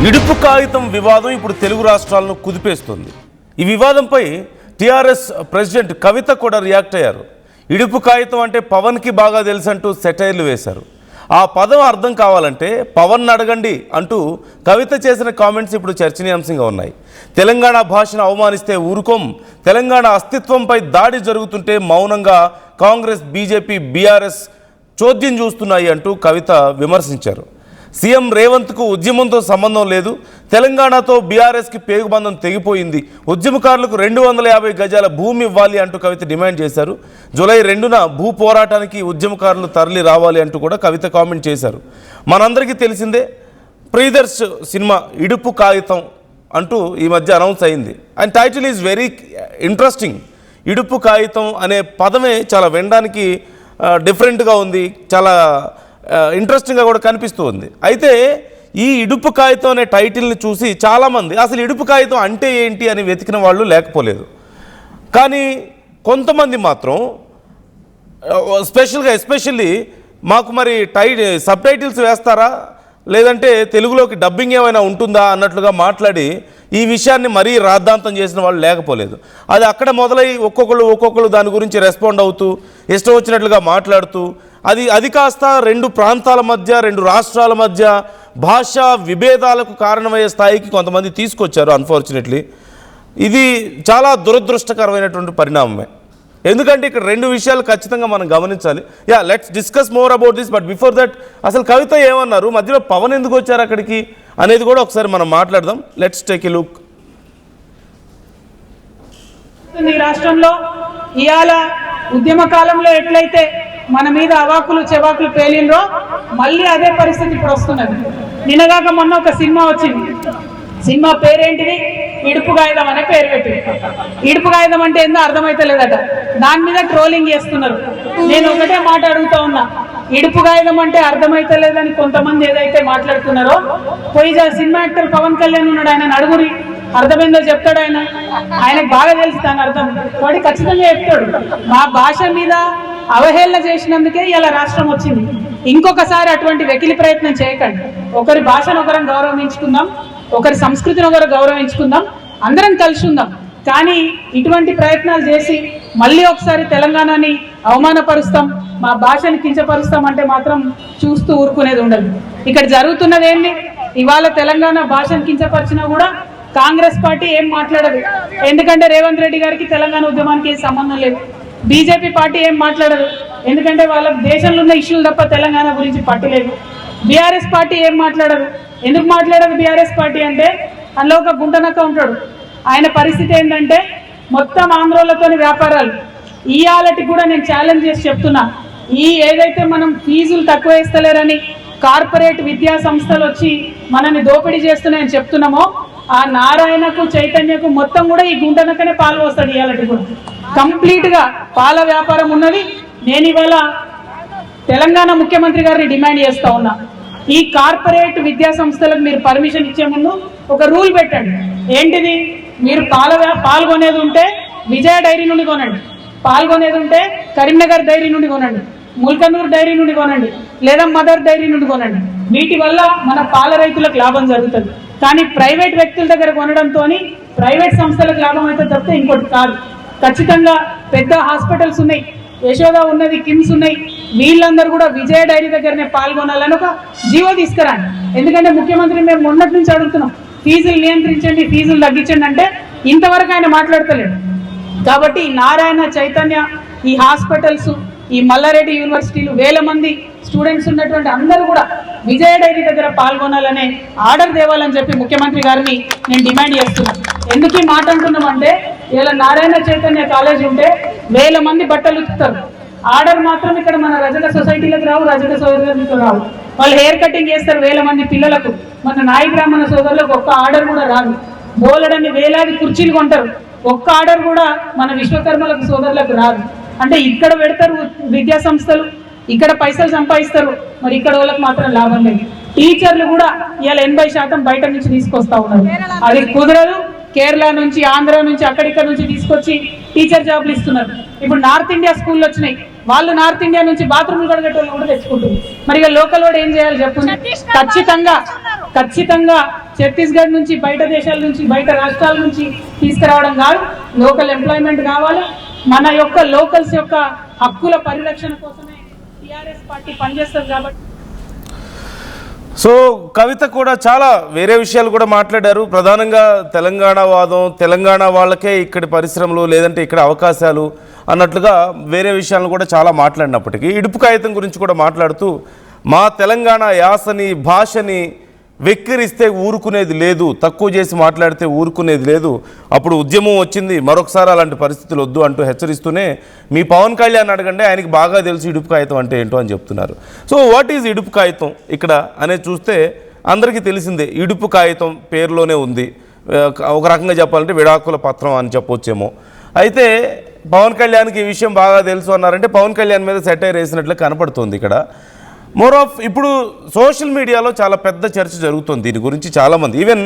ఇడుపు కాగితం వివాదం ఇప్పుడు తెలుగు రాష్ట్రాలను కుదిపేస్తుంది. ఈ వివాదంపై టీఆర్ఎస్ ప్రెసిడెంట్ కవిత కూడా రియాక్ట్ అయ్యారు. ఇడుపు కాగితం అంటే పవన్కి బాగా తెలుసంటూ సెటైర్లు వేశారు. ఆ పదం అర్థం కావాలంటే పవన్ అడగండి అంటూ కవిత చేసిన కామెంట్స్ ఇప్పుడు చర్చనీయాంశంగా ఉన్నాయి. తెలంగాణ భాషను అవమానిస్తే ఊరుకోం, తెలంగాణ అస్తిత్వంపై దాడి జరుగుతుంటే మౌనంగా కాంగ్రెస్, బీజేపీ, బీఆర్ఎస్ చోద్యం చూస్తున్నాయి అంటూ కవిత విమర్శించారు. సీఎం రేవంత్కు ఉద్యమంతో సంబంధం లేదు, తెలంగాణతో బీఆర్ఎస్కి పేగుబంధం తెగిపోయింది, ఉద్యమకారులకు 250 గజాల భూమి ఇవ్వాలి అంటూ కవిత డిమాండ్ చేశారు. జూలై 2న భూ పోరాటానికి ఉద్యమకారులు తరలి రావాలి అంటూ కూడా కవిత కామెంట్ చేశారు. మనందరికీ తెలిసిందే, ప్రియదర్శ్ సినిమా ఇడుపు కాగితం అంటూ ఈ మధ్య అనౌన్స్ అయింది. And title is very interesting. ఇడుపు కాగితం అనే పదమే చాలా వినడానికి డిఫరెంట్గా ఉంది, చాలా ఇంట్రెస్టింగ్గా కూడా కనిపిస్తూ ఉంది. అయితే ఈ ఇడుపు కాగితం అనే టైటిల్ని చూసి చాలామంది అసలు ఇడుపు కాగితం అంటే ఏంటి అని వెతికిన వాళ్ళు లేకపోలేదు. కానీ కొంతమంది మాత్రం ఎస్పెషల్లీ మాకు మరి సబ్ టైటిల్స్ వేస్తారా, లేదంటే తెలుగులోకి డబ్బింగ్ ఏమైనా ఉంటుందా అన్నట్లుగా మాట్లాడి ఈ విషయాన్ని మరీ రాద్ధాంతం చేసిన వాళ్ళు లేకపోలేదు. అది అక్కడ మొదలై ఒక్కొక్కరు దాని గురించి రెస్పాండ్ అవుతూ ఇష్టం వచ్చినట్లుగా మాట్లాడుతూ అది కాస్త 2 ప్రాంతాల మధ్య, 2 రాష్ట్రాల మధ్య భాషా విభేదాలకు కారణమయ్యే స్థాయికి కొంతమంది తీసుకొచ్చారు. అన్ఫార్చునేట్లీ ఇది చాలా దురదృష్టకరమైనటువంటి పరిణామమే. ఎందుకంటే ఇక్కడ 2 విషయాలు ఖచ్చితంగా మనం గమనించాలి. Let's discuss more about this. But before that అసలు కవిత ఏమన్నారు, మధ్యలో పవన్ ఎందుకు వచ్చారు అక్కడికి అనేది కూడా ఒకసారి మనం మాట్లాడదాం. Let's take a look. ఈ రాష్ట్రంలో ఇవాళ ఉద్యమ కాలంలో ఎట్లయితే మన మీద అవాకులు చెవాకులు పేలినరో మళ్ళీ అదే పరిస్థితి ఇప్పుడు వస్తున్నది. నిన్నగాక మొన్న ఒక సినిమా వచ్చింది. సినిమా పేరేంటిది? ఇడుపు కాగితం అనే పేరు పెట్టింది. ఇడుపు కాగితం అంటే ఏందో అర్థమైతే లేదట, దాని మీద ట్రోలింగ్ చేస్తున్నారు. నేను ఒకటే మాట అడుగుతా ఉన్నా, ఇడుపు కాగితం అంటే అర్థమైతే లేదని కొంతమంది ఏదైతే మాట్లాడుతున్నారో, పోయి సినిమా యాక్టర్ పవన్ కళ్యాణ్ ఉన్నాడు, ఆయన అడుగురి, అర్థమైందో చెప్తాడు. ఆయనకు బాగా తెలుసు దాని అర్థం, వాడి ఖచ్చితంగా చెప్తాడు. మా భాష మీద అవహేళన చేసినందుకే ఇలా రాష్ట్రం వచ్చింది. ఇంకొకసారి అటువంటి వెకిలి ప్రయత్నం చేయకండి. ఒకరి భాషను ఒకరం గౌరవించుకుందాం, ఒకరి సంస్కృతిని ఒకరు గౌరవించుకుందాం, అందరం కలిసి ఉందాం. కానీ ఇటువంటి ప్రయత్నాలు చేసి మళ్ళీ ఒకసారి తెలంగాణని అవమానపరుస్తాం, మా భాషని కించపరుస్తాం అంటే మాత్రం చూస్తూ ఊరుకునేది ఉండదు. ఇక్కడ జరుగుతున్నది ఏంటి? ఇవాళ తెలంగాణ భాషను కించపరిచినా కూడా కాంగ్రెస్ పార్టీ ఏం మాట్లాడదు. ఎందుకంటే రేవంత్ రెడ్డి గారికి తెలంగాణ ఉద్యమానికి ఏం సంబంధం లేదు. బీజేపీ పార్టీ ఏం మాట్లాడదు, ఎందుకంటే వాళ్ళ దేశంలో ఉన్న ఇష్యూలు తప్ప తెలంగాణ గురించి పట్టలేదు. బీఆర్ఎస్ పార్టీ ఏం మాట్లాడదు. ఎందుకు మాట్లాడదు బీఆర్ఎస్ పార్టీ అంటే, అందులో ఒక గుంటనక్క ఉంటాడు. ఆయన పరిస్థితి ఏంటంటే మొత్తం ఆంధ్రోలతోని వ్యాపారాలు. ఇయాలటి కూడా నేను ఛాలెంజ్ చేసి చెప్తున్నా, ఏదైతే మనం ఫీజులు తక్కువ వేస్తలేరని కార్పొరేట్ విద్యా సంస్థలు వచ్చి మనల్ని దోపిడీ చేస్తున్నాయని చెప్తున్నామో, ఆ నారాయణకు, చైతన్యకు మొత్తం కూడా ఈ గుంటనక్కనే పాలు వస్తుంది. ఇయాలటి కూడా కంప్లీట్గా పాల వ్యాపారం ఉన్నది. నేను ఇవాళ తెలంగాణ ముఖ్యమంత్రి గారిని డిమాండ్ చేస్తా ఉన్నా, ఈ కార్పొరేట్ విద్యా సంస్థలకు మీరు పర్మిషన్ ఇచ్చే ముందు ఒక రూల్ పెట్టండి. ఏంటిది? మీరు పాల్గొనేది ఉంటే విజయ డైరీ నుండి కొనండి, పాల్గొనేది ఉంటే కరీంనగర్ డైరీ నుండి కొనండి, ముల్కనూరు డైరీ నుండి కొనండి, లేదా మదర్ డైరీ నుండి కొనండి. వీటి వల్ల మన పాల రైతులకు లాభం జరుగుతుంది. కానీ ప్రైవేట్ వ్యక్తుల దగ్గర కొనడంతో ప్రైవేట్ సంస్థలకు లాభం అయితే తప్పితే ఇంకోటి కాదు. ఖచ్చితంగా పెద్ద హాస్పిటల్స్ ఉన్నాయి, యశోద ఉన్నది, కిమ్స్ ఉన్నాయి, వీళ్ళందరూ కూడా విజయ డైరీ దగ్గరనే పాల్గొనాలని ఒక జీవో తీసుకురండి. ఎందుకంటే ముఖ్యమంత్రి మేము మొన్నటి నుంచి అడుగుతున్నాం, ఫీజులు నియంత్రించండి, ఫీజులు తగ్గించండి అంటే ఇంతవరకు ఆయన మాట్లాడతలేడు. కాబట్టి నారాయణ, చైతన్య, ఈ హాస్పిటల్స్, ఈ మల్లారెడ్డి యూనివర్సిటీలు, వేల మంది స్టూడెంట్స్ ఉన్నటువంటి అందరూ కూడా విజయ డైరీ దగ్గర పాల్గొనాలనే ఆర్డర్ తేవాలని చెప్పి ముఖ్యమంత్రి గారిని నేను డిమాండ్ చేస్తున్నాను. ఎందుకు ఈ మాట అంటున్నామంటే, ఇలా నారాయణ చైతన్య కాలేజ్ ఉంటే వేల మంది బట్టలు ఉతుకుతారు. ఆర్డర్ మాత్రం ఇక్కడ మన రజక సొసైటీలకు రావు, రజక సోదరులకు రావు. వాళ్ళు హెయిర్ కటింగ్ చేస్తారు వేల మంది పిల్లలకు. మన నాయి బ్రాహ్మణ సోదరులకు ఒక్క ఆర్డర్ కూడా రాదు. బోలెడన్ని వేలాది కుర్చీలు కొంటారు, ఒక్క ఆర్డర్ కూడా మన విశ్వకర్మలకు సోదరులకు రాదు. అంటే ఇక్కడ పెడతారు విద్యా సంస్థలు, ఇక్కడ పైసలు సంపాదిస్తారు, మరి ఇక్కడ వాళ్ళకి మాత్రం లాభం లేదు. టీచర్లు కూడా ఇవాళ 80% బయట నుంచి తీసుకొస్తా ఉన్నారు. అది కుదరదు. కేరళ నుంచి, ఆంధ్ర నుంచి, అక్కడిక్కడ నుంచి తీసుకొచ్చి టీచర్ జాబ్లు ఇస్తున్నారు. ఇప్పుడు నార్త్ ఇండియా స్కూళ్ళు వచ్చినాయి, వాళ్ళు నార్త్ ఇండియా నుంచి బాత్రూమ్లు కడిగేటోళ్ళు కూడా తెచ్చుకుంటుంది. మరి ఇక లోకల్ వాడు ఏం చేయాలి చెప్పండి? ఖచ్చితంగా ఛత్తీస్గఢ్ నుంచి, బయట దేశాల నుంచి, బయట రాష్ట్రాల నుంచి తీసుకురావడం కాదు, లోకల్ ఎంప్లాయ్మెంట్ కావాలి. మన యొక్క లోకల్స్ యొక్క హక్కుల పరిరక్షణ కోసమే టీఆర్ఎస్ పార్టీ పనిచేస్తుంది. కాబట్టి సో కవిత కూడా చాలా వేరే విషయాలు కూడా మాట్లాడారు. ప్రధానంగా తెలంగాణ వాదం, తెలంగాణ వాళ్ళకే ఇక్కడి పరిశ్రమలు లేదంటే ఇక్కడ అవకాశాలు అన్నట్లుగా వేరే విషయాలను కూడా చాలా మాట్లాడినప్పటికీ ఇడుపు కాగితం గురించి కూడా మాట్లాడుతూ మా తెలంగాణ యాసని, భాషని వెక్కిరిస్తే ఊరుకునేది లేదు, తక్కువ చేసి మాట్లాడితే ఊరుకునేది లేదు, అప్పుడు ఉద్యమం వచ్చింది, మరొకసారి అలాంటి పరిస్థితులు వద్దు అంటూ హెచ్చరిస్తూనే మీ పవన్ కళ్యాణ్ అడగండి, ఆయనకి బాగా తెలుసు ఇడుపు కాగితం అంటే ఏంటో అని చెప్తున్నారు. సో వాట్ ఈజ్ ఇడుపు కాగితం ఇక్కడ అనేది చూస్తే అందరికీ తెలిసిందే. ఇడుపు కాగితం పేరులోనే ఉంది. ఒక రకంగా చెప్పాలంటే విడాకుల పత్రం అని చెప్పొచ్చేమో. అయితే పవన్ కళ్యాణ్కి ఈ విషయం బాగా తెలుసు అన్నారంటే పవన్ కళ్యాణ్ మీద సెటైర్ వేసినట్లు కనపడుతుంది ఇక్కడ. మోర్ ఆఫ్ ఇప్పుడు సోషల్ మీడియాలో చాలా పెద్ద చర్చ జరుగుతుంది దీని గురించి. చాలామంది ఈవెన్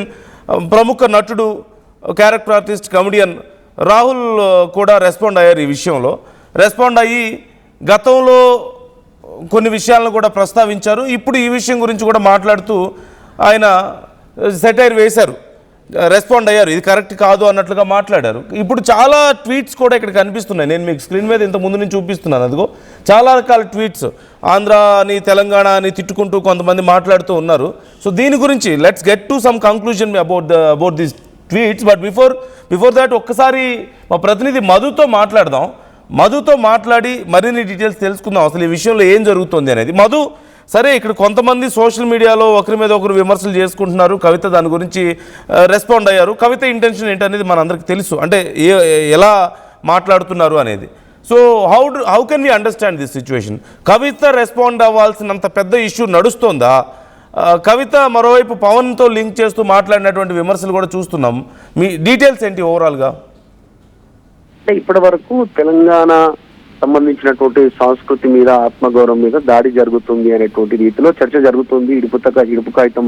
ప్రముఖ నటుడు, క్యారెక్టర్ ఆర్టిస్ట్, కమెడియన్ రాహుల్ కూడా రెస్పాండ్ అయ్యారు ఈ విషయంలో. రెస్పాండ్ అయ్యి గతంలో కొన్ని విషయాలను కూడా ప్రస్తావించారు. ఇప్పుడు ఈ విషయం గురించి కూడా మాట్లాడుతూ ఆయన సెటైర్ వేశారు, రెస్పాండ్ అయ్యారు, ఇది కరెక్ట్ కాదు అన్నట్లుగా మాట్లాడారు. ఇప్పుడు చాలా ట్వీట్స్ కూడా ఇక్కడ కనిపిస్తున్నాయి. నేను మీకు స్క్రీన్ మీద ఇంత ముందు నుంచి చూపిస్తున్నాను. అదిగో చాలా రకాల ట్వీట్స్ ఆంధ్ర అని, తెలంగాణ అని తిట్టుకుంటూ కొంతమంది మాట్లాడుతూ ఉన్నారు. సో దీని గురించి let's get to some conclusion about this tweets. But before that ఒక్కసారి మా ప్రతినిధి మధుతో మాట్లాడదాం. మధుతో మాట్లాడి మరిన్ని డీటెయిల్స్ తెలుసుకుందాం అసలు ఈ విషయంలో ఏం జరుగుతుంది అనేది. మధు, సరే ఇక్కడ కొంతమంది సోషల్ మీడియాలో ఒకరి మీద ఒకరు విమర్శలు చేసుకుంటున్నారు. కవిత దాని గురించి రెస్పాండ్ అయ్యారు. కవిత ఇంటెన్షన్ ఏంటనేది మనందరికీ తెలుసు, అంటే ఎలా మాట్లాడుతున్నారు అనేది. So how can we understand this situation? Kavitha respond అవ్వాల్సినంత పెద్ద ఇష్యూ నడుస్తోందా? కవిత మరోవైపు పవన్తో లింక్ చేస్తూ మాట్లాడినటువంటి విమర్శలు కూడా చూస్తున్నాం. మీ డీటెయిల్స్ ఏంటి ఓవరాల్గా? అంటే ఇప్పటి వరకు తెలంగాణ సంబంధించినటువంటి సంస్కృతి మీద, ఆత్మగౌరవం మీద దాడి జరుగుతుంది అనేటువంటి రీతిలో చర్చ జరుగుతుంది ఇడుపు కాగితం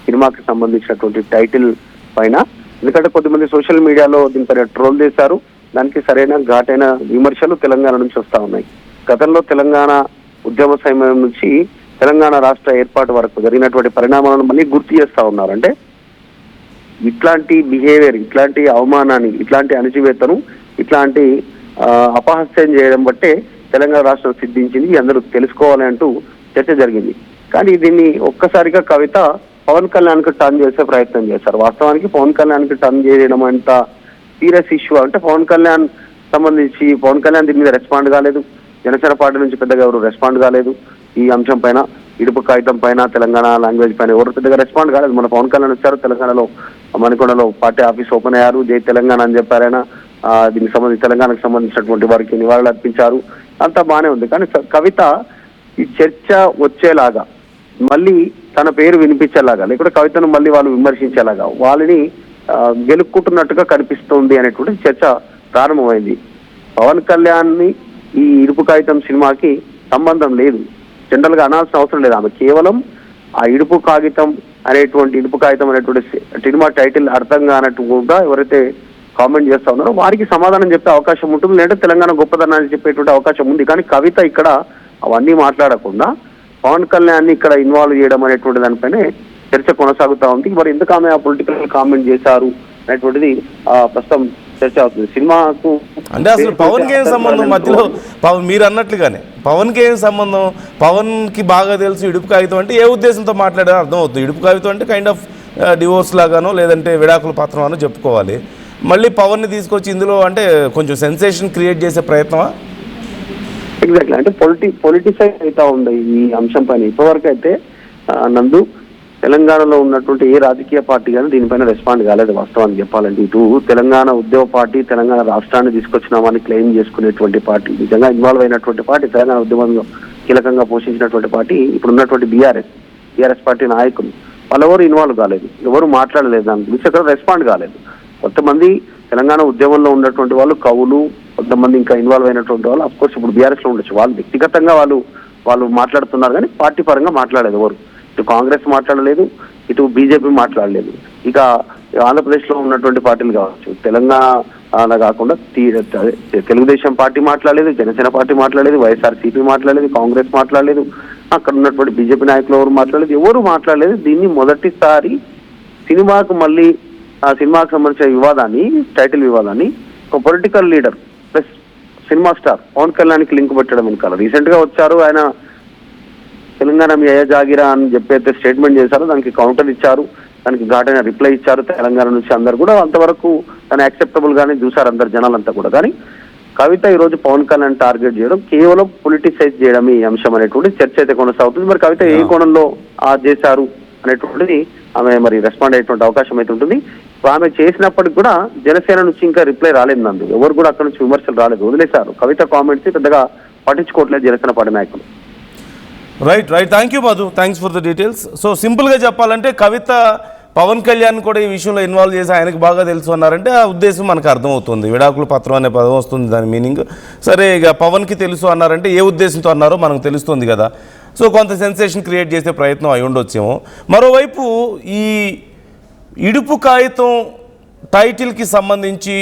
సినిమాకి సంబంధించినటువంటి టైటిల్ పైన. ఎందుకంటే కొద్దిమంది సోషల్ మీడియాలో దీనిపైన ట్రోల్ చేశారు. దానికి సరైన ఘాటైన విమర్శలు తెలంగాణ నుంచి వస్తా ఉన్నాయి. గతంలో తెలంగాణ ఉద్యమ సమయం నుంచి తెలంగాణ రాష్ట్ర ఏర్పాటు వరకు జరిగినటువంటి పరిణామాలను మళ్ళీ గుర్తు చేస్తా ఉన్నారు. అంటే ఇట్లాంటి బిహేవియర్, ఇట్లాంటి అవమానాన్ని, ఇట్లాంటి అణచివేతను, ఇట్లాంటి అపహాస్యం చేయడం బట్టే తెలంగాణ రాష్ట్రం సిద్ధించింది, అందరూ తెలుసుకోవాలి అంటూ చర్చ జరిగింది. కానీ దీన్ని ఒక్కసారిగా కవిత పవన్ కళ్యాణ్కి టర్న్ చేసే ప్రయత్నం చేశారు. వాస్తవానికి పవన్ కళ్యాణ్కి టర్న్ చేయడం అంత సీరియస్ ఇష్యూ అంటే పవన్ కళ్యాణ్ దీని మీద రెస్పాండ్ కాలేదు. జనసేన పార్టీ నుంచి పెద్దగా ఎవరు రెస్పాండ్ కాలేదు. ఈ అంశం పైన, ఇడుపు కాగితం పైన, తెలంగాణ లాంగ్వేజ్ పైన ఎవరు పెద్దగా రెస్పాండ్ కాలేదు. మన పవన్ కళ్యాణ్ వచ్చారు, తెలంగాణలో మణికొండలో పార్టీ ఆఫీస్ ఓపెన్ అయ్యారు, జై తెలంగాణ అని చెప్పారైనా. దీనికి సంబంధించి తెలంగాణకు సంబంధించినటువంటి వారికి నివాళులు అర్పించారు, అంతా బాగానే ఉంది. కానీ కవిత ఈ చర్చ వచ్చేలాగా, మళ్ళీ తన పేరు వినిపించేలాగా, లేకుంటే కవితను మళ్ళీ వాళ్ళు విమర్శించేలాగా, వాళ్ళని గెలుక్కుంటున్నట్టుగా కనిపిస్తుంది అనేటువంటి చర్చ ప్రారంభమైంది. పవన్ కళ్యాణ్ని ఈ ఇడుపు కాగితం సినిమాకి సంబంధం లేదు, జనరల్ గా అనాల్సిన అవసరం లేదు. ఆమె కేవలం ఆ ఇడుపు కాగితం అనేటువంటి సినిమా టైటిల్ అర్థం కానట్టు కూడా ఎవరైతే కామెంట్ చేస్తా ఉన్నారో వారికి సమాధానం చెప్పే అవకాశం ఉంటుంది, లేదంటే తెలంగాణ గొప్పదనాన్ని చెప్పేటువంటి అవకాశం ఉంది. కానీ కవిత ఇక్కడ అవన్నీ మాట్లాడకుండా పవన్ కళ్యాణ్ ఇక్కడ ఇన్వాల్వ్ చేయడం అనేటువంటి దానిపైనే చర్చ కొనసాగుతా ఉంది. మరి ఎందుకు ఆమె ఆ పొలిటికల్ కామెంట్ చేశారు అనేటువంటిది ప్రస్తుతం చర్చ అవుతుంది. సినిమాకు అంటే అసలు పవన్కి ఏం సంబంధం మధ్యలో? మీరు అన్నట్లుగానే పవన్కి ఏం సంబంధం? పవన్కి బాగా తెలుసు ఇడుపు కాగితం అంటే ఏ ఉద్దేశంతో మాట్లాడారో అర్థం అవుతుంది. ఇడుపు కాగితం అంటే కైండ్ ఆఫ్ డివోర్స్ లాగానో లేదంటే విడాకుల పత్రం అనో చెప్పుకోవాలి. మళ్ళీ పవన్ని తీసుకొచ్చి ఇందులో అంటే కొంచెం సెన్సేషన్ క్రియేట్ చేసే ప్రయత్నమా? ఎగ్జాక్ట్లీ, అంటే పొలిటిసైజ్ అవుతా ఉంది ఈ అంశం పైన. ఇప్పటివరకు అయితే నందు తెలంగాణలో ఉన్నటువంటి ఏ రాజకీయ పార్టీ కానీ దీనిపైన రెస్పాండ్ కాలేదు. వాస్తవానికి చెప్పాలంటే ఇటు తెలంగాణ ఉద్యమ పార్టీ, తెలంగాణ రాష్ట్రాన్ని తీసుకొచ్చినామని క్లెయిమ్ చేసుకునేటువంటి పార్టీ, నిజంగా ఇన్వాల్వ్ అయినటువంటి పార్టీ, తెలంగాణ ఉద్యమంలో కీలకంగా పోషించినటువంటి పార్టీ ఇప్పుడు ఉన్నటువంటి బీఆర్ఎస్ పార్టీ నాయకులు వాళ్ళెవరు ఇన్వాల్వ్ కాలేదు, ఎవరు మాట్లాడలేదు, దాని గురించి ఎక్కడ రెస్పాండ్ కాలేదు. కొంతమంది తెలంగాణ ఉద్యమంలో ఉన్నటువంటి వాళ్ళు, కవులు, కొంతమంది ఇంకా ఇన్వాల్వ్ అయినటువంటి వాళ్ళు అఫ్కోర్స్ ఇప్పుడు బీఆర్ఎస్ లో ఉండొచ్చు, వాళ్ళు వ్యక్తిగతంగా వాళ్ళు మాట్లాడుతున్నారు కానీ పార్టీ పరంగా మాట్లాడలేదు ఎవరు. ఇటు కాంగ్రెస్ మాట్లాడలేదు, ఇటు బీజేపీ మాట్లాడలేదు. ఇక ఆంధ్రప్రదేశ్లో ఉన్నటువంటి పార్టీలు కావచ్చు, తెలంగాణ కాకుండా తెలుగుదేశం పార్టీ మాట్లాడలేదు, జనసేన పార్టీ మాట్లాడలేదు, వైఎస్ఆర్సీపీ మాట్లాడలేదు, కాంగ్రెస్ మాట్లాడలేదు, అక్కడ ఉన్నటువంటి బీజేపీ నాయకులు ఎవరు మాట్లాడలేదు. దీన్ని మొదటిసారి సినిమాకు మళ్ళీ ఆ సినిమాకు సంబంధించిన వివాదాన్ని, టైటిల్ వివాదాన్ని ఒక political leader plus cinema star Pawan కళ్యాణ్కి లింక్ పెట్టడం వెనకాల రీసెంట్ గా వచ్చారు. ఆయన తెలంగాణ మీ అయ్య జాగిరా అని చెప్పి స్టేట్మెంట్ చేశారు, దానికి కౌంటర్ ఇచ్చారు, దానికి ఘాటైన రిప్లై ఇచ్చారు తెలంగాణ నుంచి. అందరు కూడా అంతవరకు తను యాక్సెప్టబుల్ గానే చూసారు అందరు జనాలంతా కూడా. కానీ కవిత ఈ రోజు పవన్ కళ్యాణ్ టార్గెట్ చేయడం కేవలం పొలిటిసైజ్ చేయడం ఈ అంశం అనేటువంటి చర్చ అయితే కొనసాగుతుంది. మరి కవిత ఏ కోణంలో చేశారు అనేటువంటిది ఆమె మరి రెస్పాండ్ అయ్యేటువంటి అవకాశం అయితే ఉంటుంది. ఆమె చేసినప్పటికి కూడా జనసేన నుంచి ఇంకా రిప్లై రాలేదు, నందు ఎవరు కూడా అక్కడ నుంచి విమర్శలు రాలేదు, వదిలేశారు. కవిత కామెంట్స్ పెద్దగా పట్టించుకోవట్లేదు జనసేన పార్టీ నాయకులు. Right thank you Madhu, thanks for the details. So సింపుల్గా చెప్పాలంటే కవిత పవన్ కళ్యాణ్ కూడా ఈ విషయంలో ఇన్వాల్వ్ చేసి ఆయనకు బాగా తెలుసు అన్నారంటే ఆ ఉద్దేశం మనకు అర్థమవుతుంది. విడాకుల పత్రం అనే పదం వస్తుంది దాని మీనింగ్. సరే, ఇక పవన్కి తెలుసు అన్నారంటే ఏ ఉద్దేశంతో అన్నారో మనకు తెలుస్తుంది కదా. సో కొంత సెన్సేషన్ క్రియేట్ చేసే ప్రయత్నం అయి ఉండొచ్చేమో. మరోవైపు ఈ ఇడుపు కాగితం టైటిల్కి సంబంధించి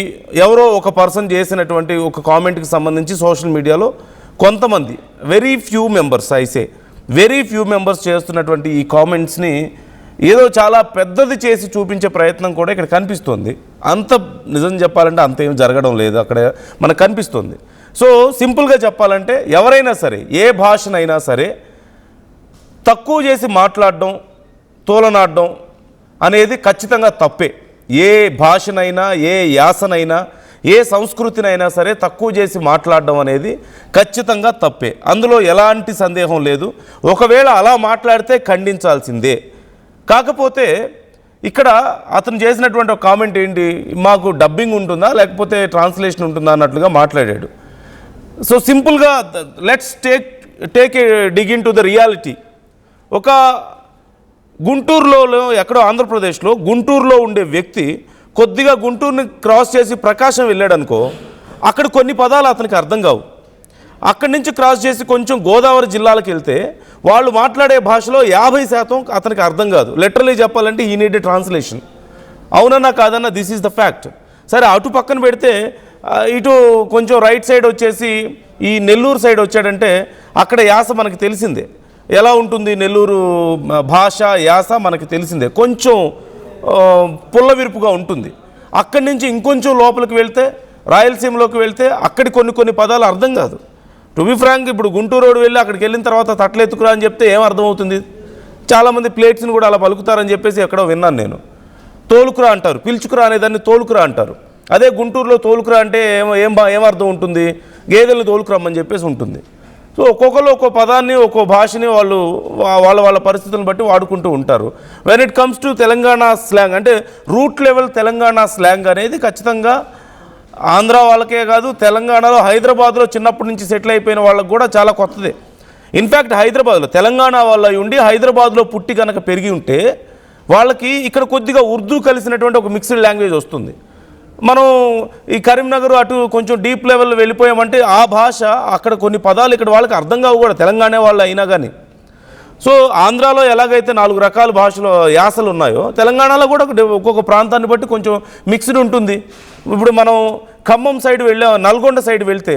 ఎవరో ఒక పర్సన్ చేసినటువంటి ఒక కామెంట్కి సంబంధించి సోషల్ మీడియాలో కొంతమంది వెరీ ఫ్యూ మెంబర్స్ చేస్తున్నటువంటి ఈ కామెంట్స్ని ఏదో చాలా పెద్దది చేసి చూపించే ప్రయత్నం కూడా ఇక్కడ కనిపిస్తుంది. అంత నిజం చెప్పాలంటే అంత ఏం జరగడం లేదు అక్కడ మనకు కనిపిస్తుంది. సో సింపుల్గా చెప్పాలంటే ఎవరైనా సరే ఏ భాషనైనా సరే తక్కువ చేసి మాట్లాడడం, తోలనాడడం అనేది ఖచ్చితంగా తప్పే. ఏ భాషనైనా, ఏ యాసనైనా, ఏ సంస్కృతినైనా సరే తక్కువ చేసి మాట్లాడడం అనేది ఖచ్చితంగా తప్పే. అందులో ఎలాంటి సందేహం లేదు. ఒకవేళ అలా మాట్లాడితే ఖండించాల్సిందే. కాకపోతే ఇక్కడ అతను చేసినటువంటి ఒక కామెంట్ ఏంటి, మాకు డబ్బింగ్ ఉంటుందా లేకపోతే ట్రాన్స్లేషన్ ఉంటుందా అన్నట్లుగా మాట్లాడాడు. సో సింపుల్గా let's take a dig in to the reality. ఒక గుంటూరులో, ఎక్కడో ఆంధ్రప్రదేశ్లో గుంటూరులో ఉండే వ్యక్తి కొద్దిగా గుంటూరుని క్రాస్ చేసి ప్రకాశం వెళ్ళాడు అనుకో, అక్కడ కొన్ని పదాలు అతనికి అర్థం కావు. అక్కడి నుంచి క్రాస్ చేసి కొంచెం గోదావరి జిల్లాలకు వెళ్తే వాళ్ళు మాట్లాడే భాషలో 50% అతనికి అర్థం కాదు. లిటరలీ చెప్పాలంటే ఈ నీడ్ ట్రాన్స్లేషన్. అవునన్నా కాదన్నా, దిస్ ఈజ్ ద ఫ్యాక్ట్. సరే, అటు పక్కన పెడితే ఇటు కొంచెం రైట్ సైడ్ వచ్చేసి ఈ నెల్లూరు సైడ్ వచ్చాడంటే అక్కడ యాస మనకి తెలిసిందే. ఎలా ఉంటుంది నెల్లూరు భాష యాస మనకి తెలిసిందే, కొంచెం పుల్లవిరుపుగా ఉంటుంది. అక్కడి నుంచి ఇంకొంచెం లోపలికి వెళ్తే, రాయలసీమలోకి వెళ్తే అక్కడి కొన్ని పదాలు అర్థం కాదు. టు బి ఫ్రాంక్, ఇప్పుడు గుంటూరు రోడ్ వెళ్ళి అక్కడికి వెళ్ళిన తర్వాత తట్లెత్తుకురా అని చెప్తే ఏం అర్థమవుతుంది? చాలామంది ప్లేట్స్ని కూడా అలా పలుకుతారని చెప్పేసి ఎక్కడో విన్నాను నేను. తోలుకురా అంటారు, పిలుచుకురా అనేదాన్ని తోలుకురా అంటారు. అదే గుంటూరులో తోలుకురా అంటే ఏం అర్థం ఉంటుంది? గేదెలను తోలుకురమ్మని చెప్పేసి ఉంటుంది. సో ఒక్కొక్కరు ఒక్కో పదాన్ని, ఒక్కో భాషని వాళ్ళు వాళ్ళ పరిస్థితులను బట్టి వాడుకుంటూ ఉంటారు. When it comes to Telangana slang, అంటే రూట్ లెవెల్ తెలంగాణ స్లాంగ్ అనేది ఖచ్చితంగా ఆంధ్ర వాళ్ళకే కాదు, తెలంగాణలో హైదరాబాద్లో చిన్నప్పటి నుంచి సెటిల్ అయిపోయిన వాళ్ళకు కూడా చాలా కొత్తదే. ఇన్ఫ్యాక్ట్ హైదరాబాద్లో తెలంగాణ వాళ్ళ ఉండి హైదరాబాద్లో పుట్టి కనుక పెరిగి ఉంటే వాళ్ళకి ఇక్కడ కొద్దిగా ఉర్దూ కలిసినటువంటి ఒక మిక్స్డ్ లాంగ్వేజ్ వస్తుంది. మనం ఈ కరీంనగర్ అటు కొంచెం డీప్ లెవెల్లో వెళ్ళిపోయామంటే ఆ భాష, అక్కడ కొన్ని పదాలు ఇక్కడ వాళ్ళకి అర్థం కావు కూడా, తెలంగాణ వాళ్ళు అయినా కానీ. సో ఆంధ్రాలో ఎలాగైతే 4 రకాల భాషలు యాసలు ఉన్నాయో, తెలంగాణలో కూడా ఒక్కొక్క ప్రాంతాన్ని బట్టి కొంచెం మిక్స్డ్ ఉంటుంది. ఇప్పుడు మనం ఖమ్మం సైడ్ నల్గొండ సైడ్ వెళ్తే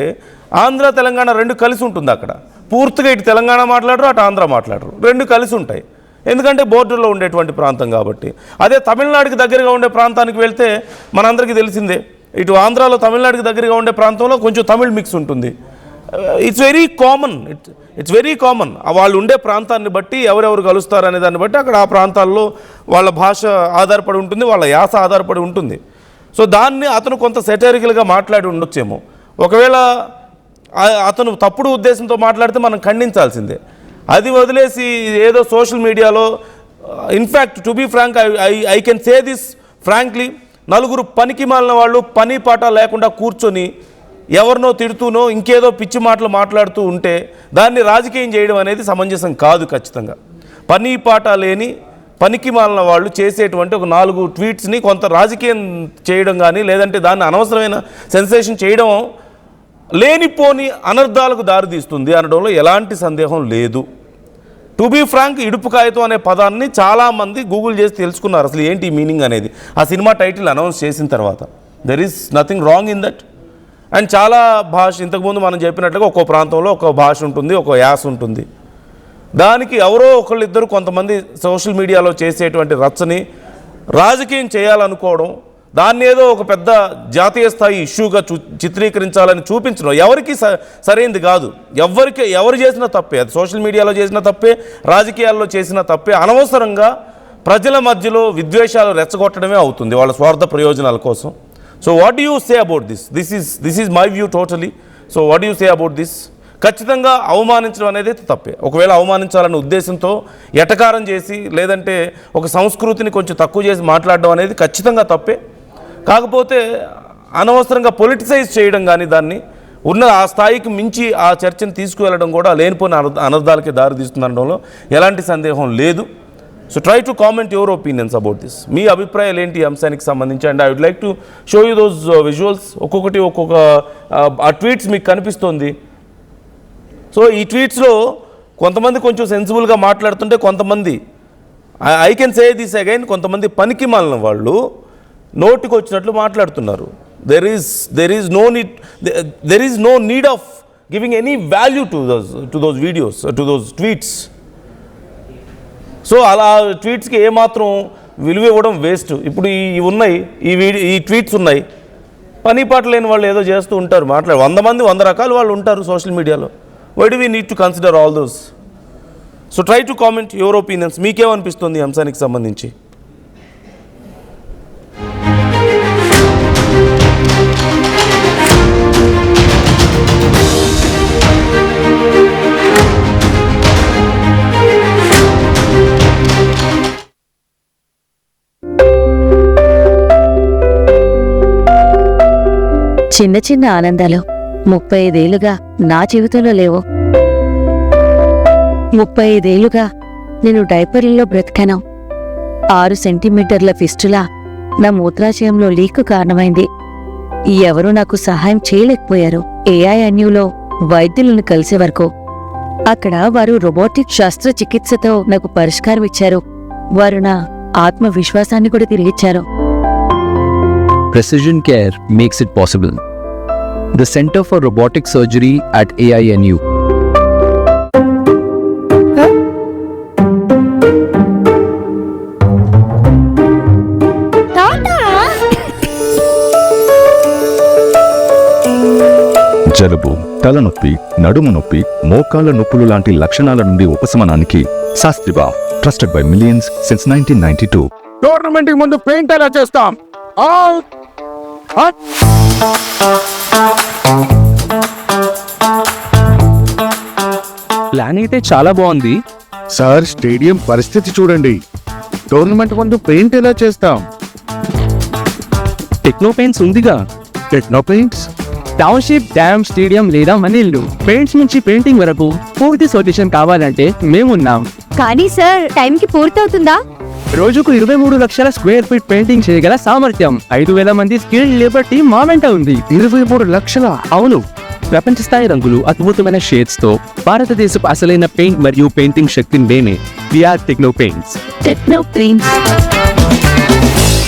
ఆంధ్ర తెలంగాణ రెండు కలిసి ఉంటుంది. అక్కడ పూర్తిగా ఇటు తెలంగాణ మాట్లాడరు, అటు ఆంధ్ర మాట్లాడరు, రెండు కలిసి ఉంటాయి. ఎందుకంటే బోర్డర్లో ఉండేటువంటి ప్రాంతం కాబట్టి. అదే తమిళనాడుకి దగ్గరగా ఉండే ప్రాంతానికి వెళ్తే మనందరికీ తెలిసిందే, ఇటు ఆంధ్రాలో తమిళనాడుకి దగ్గరగా ఉండే ప్రాంతంలో కొంచెం తమిళ్ మిక్స్ ఉంటుంది. It's very common. వాళ్ళు ఉండే ప్రాంతాన్ని బట్టి ఎవరెవరు కలుస్తారు అనే దాన్ని బట్టి అక్కడ ఆ ప్రాంతాల్లో వాళ్ళ భాష ఆధారపడి ఉంటుంది, వాళ్ళ యాస ఆధారపడి ఉంటుంది. సో దాన్ని అతను కొంత సెటరికల్గా మాట్లాడి ఉండొచ్చేమో. ఒకవేళ అతను తప్పుడు ఉద్దేశంతో మాట్లాడితే మనం ఖండించాల్సిందే. అది వదిలేసి ఏదో సోషల్ మీడియాలో, in fact to be frank, I can say this frankly, నలుగురు పనికి మాలిన వాళ్ళు పని పాట లేకుండా కూర్చొని ఎవరినో తిడుతూనో ఇంకేదో పిచ్చి మాటలు మాట్లాడుతూ ఉంటే దాన్ని రాజకీయం చేయడం అనేది సమంజసం కాదు. ఖచ్చితంగా పని పాట లేని పనికి మాలిన వాళ్ళు చేసేటువంటి ఒక 4 ట్వీట్స్ని కొంత రాజకీయం చేయడం కానీ, లేదంటే దాన్ని అనవసరమైన సెన్సేషన్ చేయడం లేనిపోని అనర్థాలకు దారితీస్తుంది అనడంలో ఎలాంటి సందేహం లేదు. టు బీ ఫ్రాంక్, ఇడుపు కాగితం అనే పదాన్ని చాలామంది గూగుల్ చేసి తెలుసుకున్నారు అసలు ఏంటి మీనింగ్ అనేది ఆ సినిమా టైటిల్ అనౌన్స్ చేసిన తర్వాత. There is nothing wrong in that. And చాలా భాష, ఇంతకుముందు మనం చెప్పినట్లుగా ఒక్కో ప్రాంతంలో ఒక భాష ఉంటుంది, ఒక యాస ఉంటుంది. దానికి ఎవరో ఒకళ్ళిద్దరు కొంతమంది సోషల్ మీడియాలో చేసేటువంటి రచ్చని రాజకీయం చేయాలనుకోవడం, దాన్ని ఏదో ఒక పెద్ద జాతీయ స్థాయి ఇష్యూగా చిత్రీకరించాలని చూపించడం ఎవరికి సరైనది కాదు. ఎవరు చేసిన తప్పే, అది సోషల్ మీడియాలో చేసిన తప్పే, రాజకీయాల్లో చేసిన తప్పే. అనవసరంగా ప్రజల మధ్యలో విద్వేషాలు రెచ్చగొట్టడమే అవుతుంది వాళ్ళ స్వార్థ ప్రయోజనాల కోసం. So what do you say about this? This is my view totally. So what do you say about this? ఖచ్చితంగా అవమానించడం అనేది తప్పే. ఒకవేళ అవమానించాలనే ఉద్దేశంతో ఎటకారం చేసి లేదంటే ఒక సంస్కృతిని కొంచెం తక్కువ చేసి మాట్లాడడం అనేది ఖచ్చితంగా తప్పే. కాకపోతే అనవసరంగా పొలిటిసైజ్ చేయడం కానీ, దాన్ని ఉన్న ఆ స్థాయికి మించి ఆ చర్చను తీసుకువెళ్ళడం కూడా లేనిపోయిన అనర్థాలకి దారితీస్తుందనడంలో ఎలాంటి సందేహం లేదు. So try to comment your opinions about this. మీ అభిప్రాయాలు ఏంటి ఈ అంశానికి సంబంధించి? And I would like to show you those visuals. ఒక్కొక్క ఆ ట్వీట్స్ మీకు కనిపిస్తుంది. సో ఈ ట్వీట్స్లో కొంతమంది కొంచెం సెన్సిబుల్గా మాట్లాడుతుంటే, కొంతమంది I can say this again, కొంతమంది పనికి మాలిన వాళ్ళు నోటికి వచ్చినట్లు మాట్లాడుతున్నారు. There is no need of giving any value to those videos, to those tweets. So అలా ట్వీట్స్కి ఏమాత్రం విలువ ఇవ్వడం వేస్ట్. ఇప్పుడు ఈ ట్వీట్స్ ఉన్నాయి, పని పాట లేని వాళ్ళు ఏదో చేస్తూ ఉంటారు, 100 మంది 100 రకాల వాళ్ళు ఉంటారు సోషల్ మీడియాలో. Why do we need to consider all those? So try to comment your opinions. మీకేమనిపిస్తుంది ఈ అంశానికి సంబంధించి? చిన్న చిన్న ఆనందాలు 35 ఏళ్లుగా నా జీవితంలో లేవు. 35 ఏళ్లుగా నేను డైపర్లలో బ్రతికాను. 6 సెంటీమీటర్ల ఫిస్టులా నా మూత్రాశయంలో లీక్ కారణమైంది. ఎవరూ నాకు సహాయం చేయలేకపోయారు. AINUలో వైద్యులను కలిసే వరకు. అక్కడ వారు రోబోటిక్ శస్త్రచికిత్సతో నాకు పరిష్కారం ఇచ్చారు. వారు నా ఆత్మవిశ్వాసాన్ని కూడా తిరిగిచ్చారు. Precision care makes it possible. The Center for Robotic Surgery at AINU. జలుబు, తలనొప్పి, నడుము నొప్పి, మోకాళ్ల నొప్పులు లాంటి లక్షణాల నుండి ఉపశమనానికి శాస్త్రిబా, trusted by millions since 1992. Tournament కి ముందు పెయింట్ ఎలా చేస్తాం? ప్లాన్ అయితే చాలా బాగుంది సార్, స్టేడియం పరిస్థితి చూడండి. టోర్నమెంట్ ముందు పెయింట్ ఎలా చేస్తాం? టెక్నో పెయింట్స్ ఉందిగా. Techno paints, township, dam, stadium లేదా మనీళ్లు, పెయింట్స్ నుంచి పెయింటింగ్ వరకు పూర్తి సొల్యూషన్ కావాలంటే మేమున్నాం. కానీ సార్, టైంకి పూర్తవుతుందా? రోజుకు 23 లక్షల స్క్వేర్ ఫీట్ పెయింటింగ్ చేయగల సామర్థ్యం, 5,000 మంది స్కిల్డ్ లేబర్ టీం మా వెంట ఉంది. 23 లక్షల? అవును. ప్రపంచ స్థాయి రంగులు, అద్భుతమైన షేడ్స్ తో భారతదేశపు అసలైన పెయింట్ మరియు పెయింటింగ్ శక్తిని నేనే. We are techno paints. Techno paints.